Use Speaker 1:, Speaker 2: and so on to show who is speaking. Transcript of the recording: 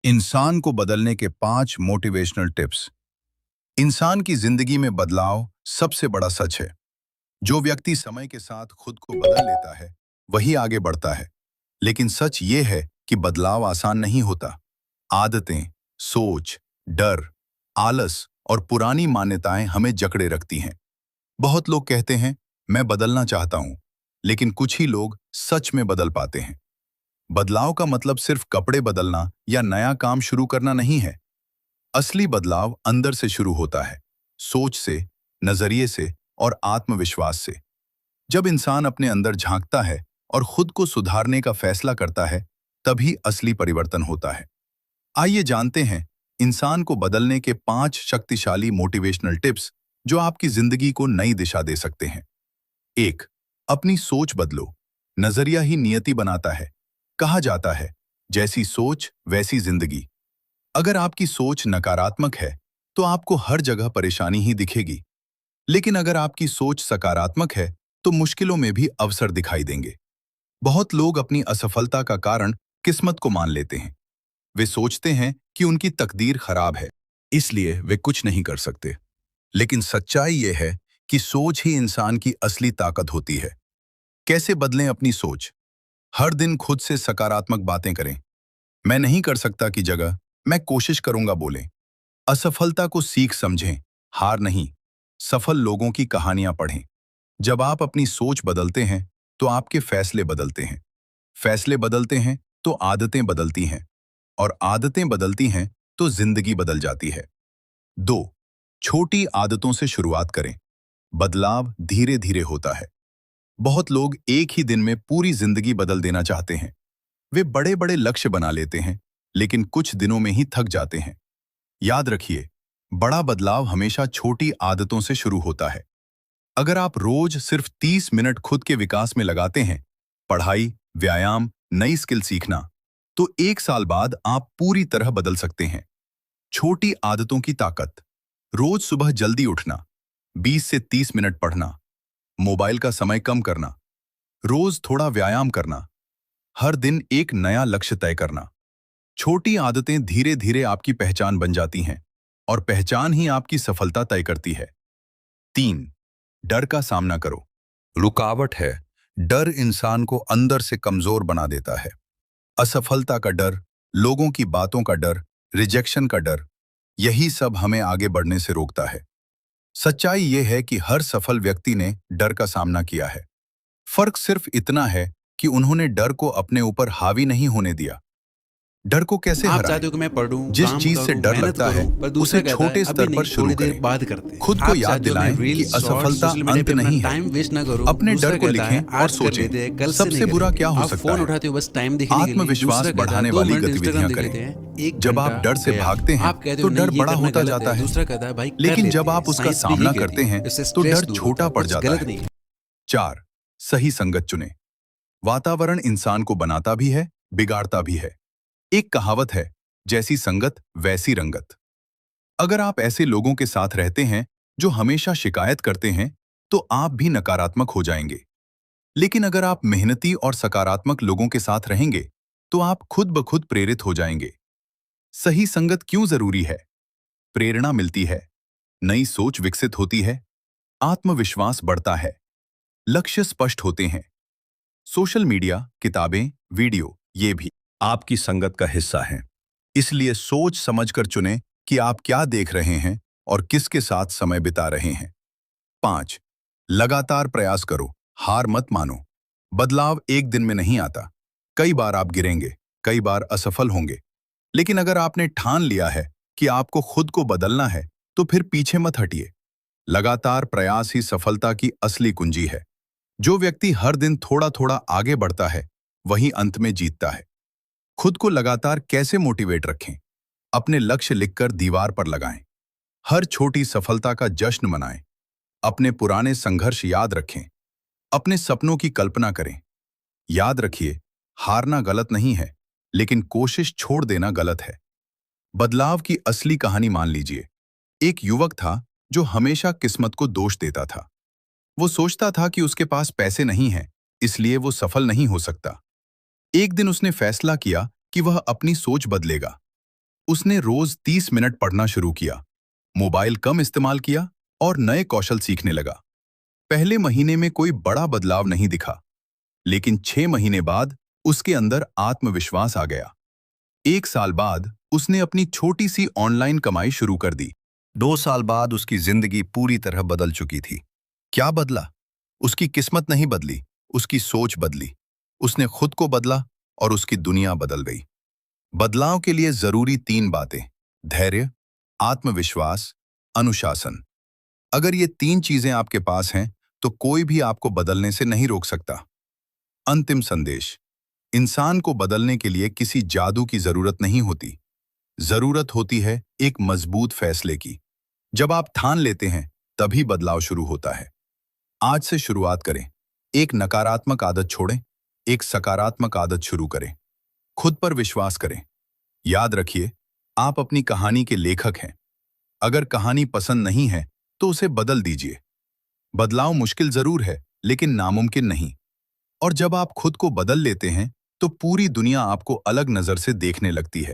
Speaker 1: इंसान को बदलने के 5 मोटिवेशनल टिप्स। इंसान की जिंदगी में बदलाव सबसे बड़ा सच है। जो व्यक्ति समय के साथ खुद को बदल लेता है वही आगे बढ़ता है। लेकिन सच ये है कि बदलाव आसान नहीं होता। आदतें, सोच, डर, आलस और पुरानी मान्यताएं हमें जकड़े रखती हैं। बहुत लोग कहते हैं मैं बदलना चाहता हूं, लेकिन कुछ ही लोग सच में बदल पाते हैं। बदलाव का मतलब सिर्फ कपड़े बदलना या नया काम शुरू करना नहीं है। असली बदलाव अंदर से शुरू होता है, सोच से, नजरिए से और आत्मविश्वास से। जब इंसान अपने अंदर झांकता है और खुद को सुधारने का फैसला करता है, तभी असली परिवर्तन होता है। आइए जानते हैं इंसान को बदलने के 5 शक्तिशाली मोटिवेशनल टिप्स जो आपकी जिंदगी को नई दिशा दे सकते हैं। 1. अपनी सोच बदलो। नजरिया ही नियति बनाता है। कहा जाता है, जैसी सोच वैसी जिंदगी। अगर आपकी सोच नकारात्मक है, तो आपको हर जगह परेशानी ही दिखेगी। लेकिन अगर आपकी सोच सकारात्मक है, तो मुश्किलों में भी अवसर दिखाई देंगे। बहुत लोग अपनी असफलता का कारण किस्मत को मान लेते हैं। वे सोचते हैं कि उनकी तकदीर खराब है, इसलिए वे कुछ नहीं कर सकते। लेकिन सच्चाई यह है कि सोच ही इंसान की असली ताकत होती है। कैसे बदलें अपनी सोच? हर दिन खुद से सकारात्मक बातें करें। मैं नहीं कर सकता की जगह मैं कोशिश करूंगा बोलें। असफलता को सीख समझें, हार नहीं। सफल लोगों की कहानियां पढ़ें। जब आप अपनी सोच बदलते हैं, तो आपके फैसले बदलते हैं। फैसले बदलते हैं तो आदतें बदलती हैं, और आदतें बदलती हैं तो जिंदगी बदल जाती है। 2. छोटी आदतों से शुरुआत करें। बदलाव धीरे धीरे होता है। बहुत लोग एक ही दिन में पूरी जिंदगी बदल देना चाहते हैं। वे बड़े बड़े लक्ष्य बना लेते हैं, लेकिन कुछ दिनों में ही थक जाते हैं। याद रखिए, बड़ा बदलाव हमेशा छोटी आदतों से शुरू होता है। अगर आप रोज सिर्फ 30 मिनट खुद के विकास में लगाते हैं, पढ़ाई, व्यायाम, नई स्किल सीखना, तो 1 साल बाद आप पूरी तरह बदल सकते हैं। छोटी आदतों की ताकत। रोज सुबह जल्दी उठना, 20 से 30 मिनट पढ़ना, मोबाइल का समय कम करना, रोज थोड़ा व्यायाम करना, हर दिन एक नया लक्ष्य तय करना। छोटी आदतें धीरे धीरे आपकी पहचान बन जाती हैं, और पहचान ही आपकी सफलता तय करती है। 3. डर का सामना करो। रुकावट है। डर इंसान को अंदर से कमजोर बना देता है। असफलता का डर, लोगों की बातों का डर, रिजेक्शन का डर, यही सब हमें आगे बढ़ने से रोकता है। सच्चाई यह है कि हर सफल व्यक्ति ने डर का सामना किया है। फर्क सिर्फ इतना है कि उन्होंने डर को अपने ऊपर हावी नहीं होने दिया। डर को कैसे
Speaker 2: आप
Speaker 1: हराएं?
Speaker 2: चाहते हो कि मैं पढ़ूं,
Speaker 1: जिस
Speaker 2: काम
Speaker 1: चीज से
Speaker 2: करूं,
Speaker 1: डर
Speaker 2: मेहनत
Speaker 1: लगता है,
Speaker 2: करूं, पर दूसरा
Speaker 1: उसे
Speaker 2: कहता है
Speaker 1: छोटे
Speaker 2: अभी
Speaker 1: स्तर पर
Speaker 2: नहीं,
Speaker 1: शुरू
Speaker 2: थोड़ी देर
Speaker 1: करें।
Speaker 2: बाद करते हैं।
Speaker 1: खुद को
Speaker 2: आप
Speaker 1: याद
Speaker 2: चाहते हो मैं
Speaker 1: दिलाएं कि
Speaker 2: रील्स, शॉर्ट्स,
Speaker 1: असफलता
Speaker 2: सोशल मीडिया
Speaker 1: अंत
Speaker 2: पे अपना
Speaker 1: नहीं है।
Speaker 2: टाइम वेस्ट ना करूं।
Speaker 1: अपने डर
Speaker 2: दूसरा
Speaker 1: को
Speaker 2: कहता है
Speaker 1: लिखें और
Speaker 2: आज कर
Speaker 1: सोचें,
Speaker 2: लेते हैं, कल से नहीं
Speaker 1: सबसे बुरा
Speaker 2: करेंगे।
Speaker 1: क्या हो
Speaker 2: आप
Speaker 1: सकता
Speaker 2: फोन
Speaker 1: है।
Speaker 2: उठाते हो बस टाइम दिखने के लिए।
Speaker 1: आत्मविश्वास
Speaker 2: दूसरा कहता है
Speaker 1: बढ़ाने
Speaker 2: 2
Speaker 1: वाली
Speaker 2: मिनट इंस्टाग्राम
Speaker 1: गतिविधियां
Speaker 2: देख
Speaker 1: करें।
Speaker 2: लेते हैं, 1
Speaker 1: जब आप
Speaker 2: घंटा
Speaker 1: डर से
Speaker 2: गया।
Speaker 1: भागते हैं,
Speaker 2: आप कहते
Speaker 1: तो
Speaker 2: हो नहीं
Speaker 1: डर
Speaker 2: ये
Speaker 1: बड़ा
Speaker 2: करना
Speaker 1: होता
Speaker 2: गलत
Speaker 1: जाता
Speaker 2: है।
Speaker 1: है।
Speaker 2: दूसरा कहता है भाई कर
Speaker 1: लेकिन
Speaker 2: लेते
Speaker 1: जब
Speaker 2: हैं,
Speaker 1: आप उसका
Speaker 2: साइंस भी यही
Speaker 1: सामना
Speaker 2: कहती
Speaker 1: करते
Speaker 2: है।
Speaker 1: हैं,
Speaker 2: इससे
Speaker 1: तो
Speaker 2: स्ट्रेस
Speaker 1: डर
Speaker 2: दूर होता
Speaker 1: छोटा
Speaker 2: है,
Speaker 1: पड़
Speaker 2: कुछ
Speaker 1: जाता
Speaker 2: गलत
Speaker 1: है।
Speaker 2: नहीं है।
Speaker 1: 4. सही संगत चुनें। वातावरण इंसान को बनाता भी है, बिगाड़ता भी है। एक कहावत है, जैसी संगत वैसी रंगत। अगर आप ऐसे लोगों के साथ रहते हैं जो हमेशा शिकायत करते हैं, तो आप भी नकारात्मक हो जाएंगे। लेकिन अगर आप मेहनती और सकारात्मक लोगों के साथ रहेंगे, तो आप खुद ब खुद प्रेरित हो जाएंगे। सही संगत क्यों जरूरी है? प्रेरणा मिलती है, नई सोच विकसित होती है, आत्मविश्वास बढ़ता है, लक्ष्य स्पष्ट होते हैं। सोशल मीडिया, किताबें, वीडियो, ये भी आपकी संगत का हिस्सा हैं। इसलिए सोच समझकर चुनें कि आप क्या देख रहे हैं और किसके साथ समय बिता रहे हैं। 5. लगातार प्रयास करो, हार मत मानो। बदलाव एक दिन में नहीं आता। कई बार आप गिरेंगे, कई बार असफल होंगे। लेकिन अगर आपने ठान लिया है कि आपको खुद को बदलना है, तो फिर पीछे मत हटिए। लगातार प्रयास ही सफलता की असली कुंजी है। जो व्यक्ति हर दिन थोड़ा थोड़ा आगे बढ़ता है, वही अंत में जीतता है। खुद को लगातार कैसे मोटिवेट रखें? अपने लक्ष्य लिखकर दीवार पर लगाएं। हर छोटी सफलता का जश्न मनाएं। अपने पुराने संघर्ष याद रखें। अपने सपनों की कल्पना करें। याद रखिए, हारना गलत नहीं है, लेकिन कोशिश छोड़ देना गलत है। बदलाव की असली कहानी मान लीजिए। एक युवक था जो हमेशा किस्मत को दोष देता था। वो सोचता था कि उसके पास पैसे नहीं हैं, इसलिए वो सफल नहीं हो सकता। एक दिन उसने फैसला किया कि वह अपनी सोच बदलेगा। उसने रोज 30 मिनट पढ़ना शुरू किया, मोबाइल कम इस्तेमाल किया और नए कौशल सीखने लगा। पहले महीने में कोई बड़ा बदलाव नहीं दिखा, लेकिन 6 महीने बाद उसके अंदर आत्मविश्वास आ गया। 1 साल बाद उसने अपनी छोटी सी ऑनलाइन कमाई शुरू कर दी। 2 साल बाद उसकी जिंदगी पूरी तरह बदल चुकी थी। क्या बदला? उसकी किस्मत नहीं बदली, उसकी सोच बदली। उसने खुद को बदला और उसकी दुनिया बदल गई। बदलाव के लिए जरूरी 3 बातें: धैर्य, आत्मविश्वास, अनुशासन। अगर ये 3 चीजें आपके पास हैं, तो कोई भी आपको बदलने से नहीं रोक सकता। अंतिम संदेश: इंसान को बदलने के लिए किसी जादू की जरूरत नहीं होती। जरूरत होती है एक मजबूत फैसले की। जब आप ठान लेते हैं, तभी बदलाव शुरू होता है। आज से शुरुआत करें। एक नकारात्मक आदत छोड़ें, एक सकारात्मक आदत शुरू करें। खुद पर विश्वास करें। याद रखिए, आप अपनी कहानी के लेखक हैं। अगर कहानी पसंद नहीं है, तो उसे बदल दीजिए। बदलाव मुश्किल जरूर है, लेकिन नामुमकिन नहीं। और जब आप खुद को बदल लेते हैं, तो पूरी दुनिया आपको अलग नजर से देखने लगती है।